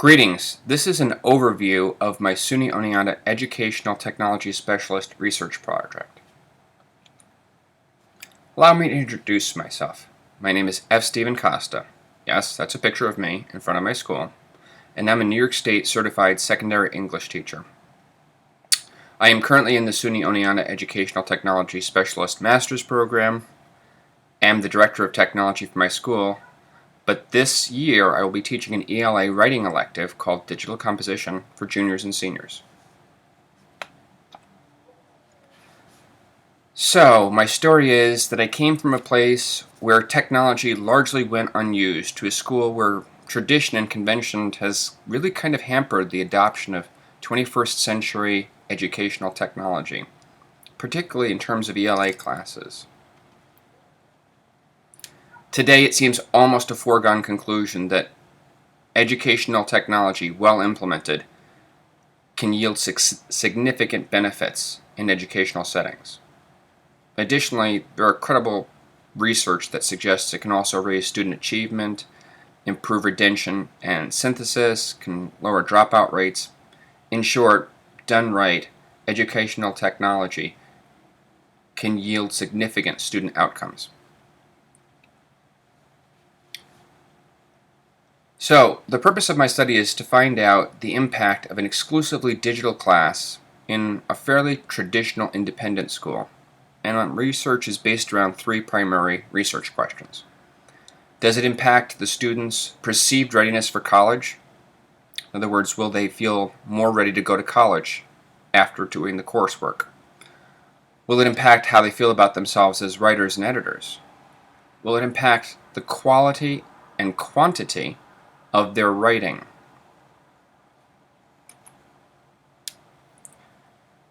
Greetings. This is an overview of my SUNY Oneonta Educational Technology Specialist Research Project. Allow me to introduce myself. My name is F. Stephen Costa. Yes, that's a picture of me in front of my school. And I'm a New York State certified secondary English teacher. I am currently in the SUNY Oneonta Educational Technology Specialist Master's Program. I'm the Director of Technology for my school. But this year, I will be teaching an ELA writing elective called Digital Composition for juniors and seniors. So, my story is that I came from a place where technology largely went unused to a school where tradition and convention has really kind of hampered the adoption of 21st century educational technology, particularly in terms of ELA classes. Today, it seems almost a foregone conclusion that educational technology, well implemented, can yield significant benefits in educational settings. Additionally, there are credible research that suggests it can also raise student achievement, improve retention and synthesis, can lower dropout rates. In short, done right, educational technology can yield significant student outcomes. So, the purpose of my study is to find out the impact of an exclusively digital class in a fairly traditional independent school. And my research is based around three primary research questions. Does it impact the students' perceived readiness for college? In other words, will they feel more ready to go to college after doing the coursework? Will it impact how they feel about themselves as writers and editors? Will it impact the quality and quantity of their writing?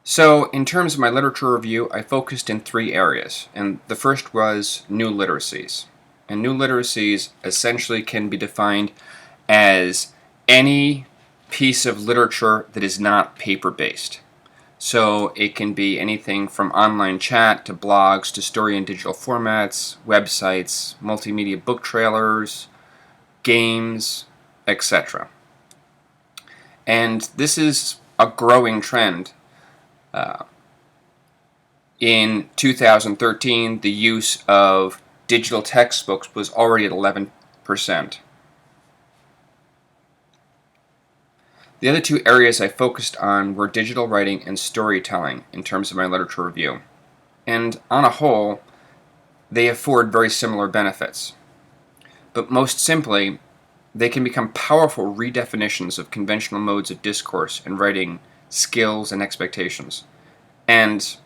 So, in terms of my literature review, I focused in three areas, and the first was new literacies. And new literacies essentially can be defined as any piece of literature that is not paper-based. So, it can be anything from online chat to blogs to story and digital formats, websites, multimedia book trailers, games, etc. And this is a growing trend. In 2013, the use of digital textbooks was already at 11%. The other two areas I focused on were digital writing and storytelling in terms of my literature review. And on a whole, they afford very similar benefits. But most simply, they can become powerful redefinitions of conventional modes of discourse and writing skills and expectations. And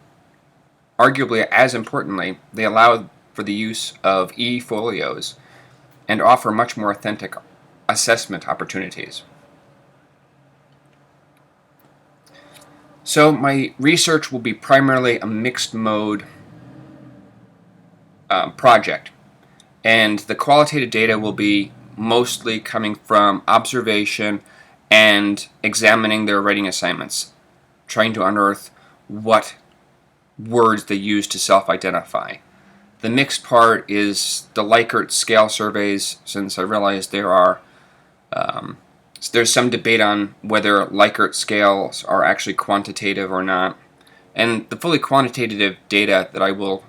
arguably, as importantly, they allow for the use of e-folios and offer much more authentic assessment opportunities. So my research will be primarily a mixed mode project, and the qualitative data will be mostly coming from observation and examining their writing assignments, trying to unearth what words they use to self-identify. The mixed part is the Likert scale surveys, since I realize there's some debate on whether Likert scales are actually quantitative or not. And the fully quantitative data that I will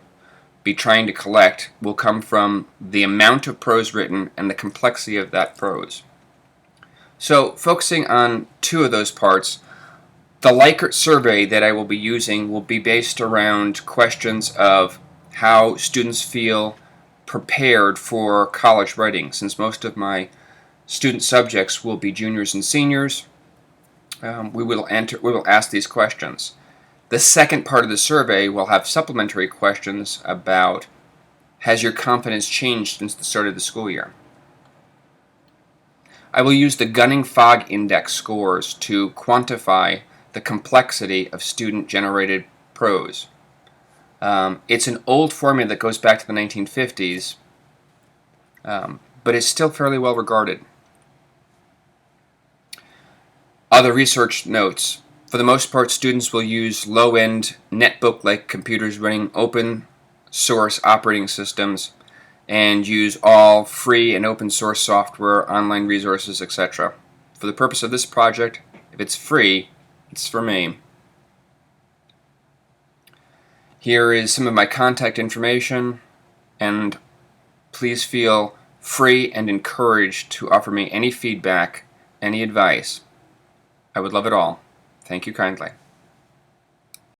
be trying to collect will come from the amount of prose written and the complexity of that prose. So, focusing on two of those parts, the Likert survey that I will be using will be based around questions of how students feel prepared for college writing, since most of my student subjects will be juniors and seniors. We will ask these questions. The second part of the survey will have supplementary questions about, has your confidence changed since the start of the school year? I will use the Gunning-Fogg Index scores to quantify the complexity of student-generated prose. It's an old formula that goes back to the 1950s, but it's still fairly well regarded. Other research notes. For the most part, students will use low-end netbook-like computers running open-source operating systems and use all free and open-source software, online resources, etc. for the purpose of this project, if it's free, it's for me. Here is some of my contact information, and please feel free and encouraged to offer me any feedback, any advice. I would love it all. Thank you kindly.